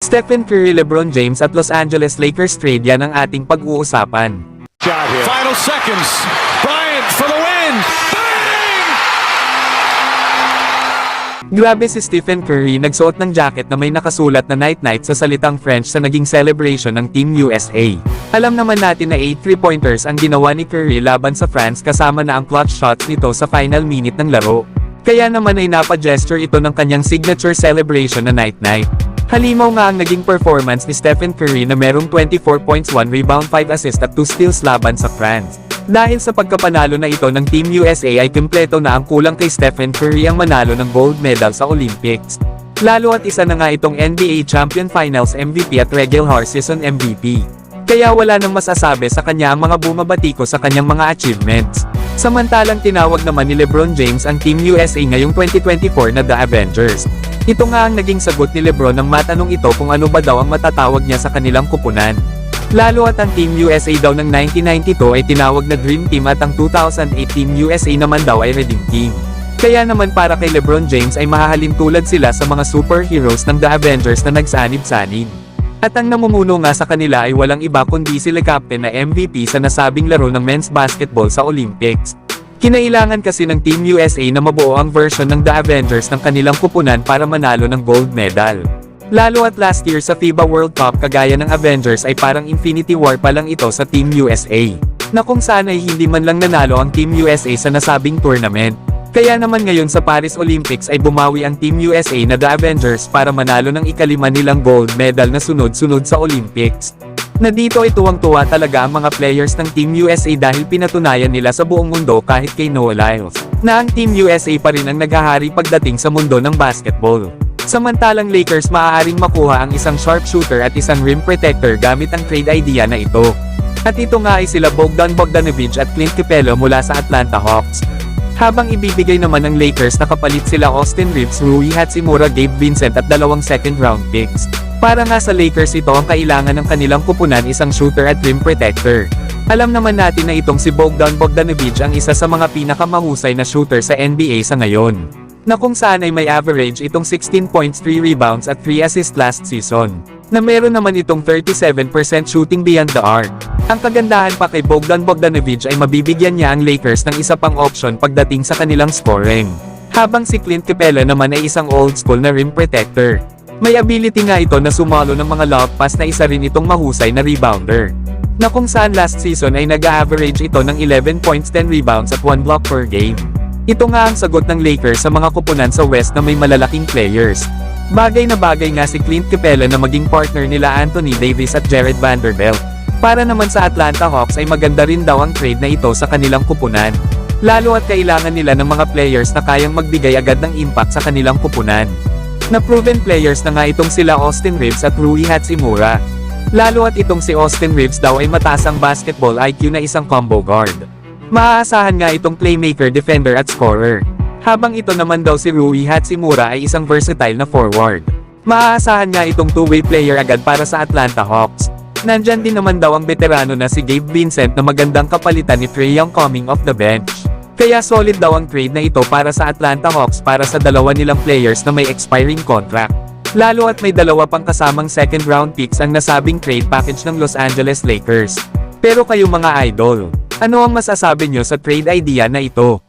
Stephen Curry, LeBron James at Los Angeles Lakers trade, yan ang ating pag-uusapan. Final seconds. Bryant for the win. Bang! Grabe si Stephen Curry, nagsuot ng jacket na may nakasulat na Night Night sa salitang French sa naging celebration ng Team USA. Alam naman natin na 8 3-pointers ang ginawa ni Curry laban sa France kasama na ang clutch shots nito sa final minute ng laro. Kaya naman ay napa-gesture ito ng kanyang signature celebration na Night Night. Halimaw nga ang naging performance ni Stephen Curry na merong 24 points, 1 rebound, 5 assists at 2 steals laban sa France. Dahil sa pagkapanalo na ito ng Team USA ay kumpleto na ang kulang kay Stephen Curry ang manalo ng gold medal sa Olympics. Lalo at isa na nga itong NBA Champion Finals MVP at regular season MVP. Kaya wala nang masasabi sa kanya ang mga bumabati ko sa kanyang mga achievements. Samantalang tinawag naman ni LeBron James ang Team USA ngayong 2024 na The Avengers. Ito nga ang naging sagot ni LeBron nang matanong ito kung ano ba daw ang matatawag niya sa kanilang kupunan. Lalo at ang Team USA daw ng 1992 ay tinawag na Dream Team at ang 2018 USA naman daw ay Redeem Team. Kaya naman para kay LeBron James ay mahahalin tulad sila sa mga superheroes ng The Avengers na nagsanib-sanib. At ang namumuno nga sa kanila ay walang iba kundi sila captain na MVP sa nasabing laro ng men's basketball sa Olympics. Kinailangan kasi ng Team USA na mabuo ang version ng The Avengers ng kanilang kupunan para manalo ng gold medal. Lalo at last year sa FIBA World Cup kagaya ng Avengers ay parang Infinity War pa lang ito sa Team USA. Na kung saan ay hindi man lang nanalo ang Team USA sa nasabing tournament. Kaya naman ngayon sa Paris Olympics ay bumawi ang Team USA na The Avengers para manalo ng ika-5 nilang gold medal na sunod-sunod sa Olympics. Na dito ay tuwang-tuwa talaga ang mga players ng Team USA dahil pinatunayan nila sa buong mundo kahit kay Noah Lyles, na ang Team USA pa rin ang naghahari pagdating sa mundo ng basketball. Samantalang Lakers maaaring makuha ang isang sharpshooter at isang rim protector gamit ang trade idea na ito. At ito nga ay sila Bogdan Bogdanovic at Clint Capela mula sa Atlanta Hawks. Habang ibibigay naman ng Lakers na kapalit sila Austin Reeves, Rui Hachimura, Gabe Vincent at 2 second-round picks. Para nga sa Lakers ito ang kailangan ng kanilang kupunan isang shooter at rim protector. Alam naman natin na itong si Bogdan Bogdanovic ang isa sa mga pinakamahusay na shooter sa NBA sa ngayon. Na kung saan ay may average itong 16 points, 3 rebounds at 3 assists last season. Na meron naman itong 37% shooting beyond the arc. Ang kagandahan pa kay Bogdan Bogdanovic ay mabibigyan niya ang Lakers ng isa pang option pagdating sa kanilang scoring. Habang si Clint Capela naman ay isang old school na rim protector. May ability nga ito na sumalo ng mga lob pass na isa rin itong mahusay na rebounder. Na kung saan last season ay nag-average ito ng 11 points, 10 rebounds at 1 block per game. Ito nga ang sagot ng Lakers sa mga kupunan sa West na may malalaking players. Bagay na bagay nga si Clint Capela na maging partner nila Anthony Davis at Jared Vanderbilt. Para naman sa Atlanta Hawks ay maganda rin daw ang trade na ito sa kanilang kupunan. Lalo at kailangan nila ng mga players na kayang magbigay agad ng impact sa kanilang kupunan. Na proven players na nga itong sila Austin Reeves at Rui Hachimura. Lalo at itong si Austin Reeves daw ay mataas ang basketball IQ na isang combo guard. Maaasahan nga itong playmaker, defender at scorer. Habang ito naman daw si Rui Hachimura ay isang versatile na forward. Maaasahan nga itong two-way player agad para sa Atlanta Hawks. Nandyan din naman daw ang veterano na si Gabe Vincent na magandang kapalitan ni Trae Young coming off the bench. Kaya solid daw ang trade na ito para sa Atlanta Hawks para sa dalawa nilang players na may expiring contract. Lalo at may dalawa pang kasamang second round picks ang nasabing trade package ng Los Angeles Lakers. Pero kayo mga idol, ano ang masasabi nyo sa trade idea na ito?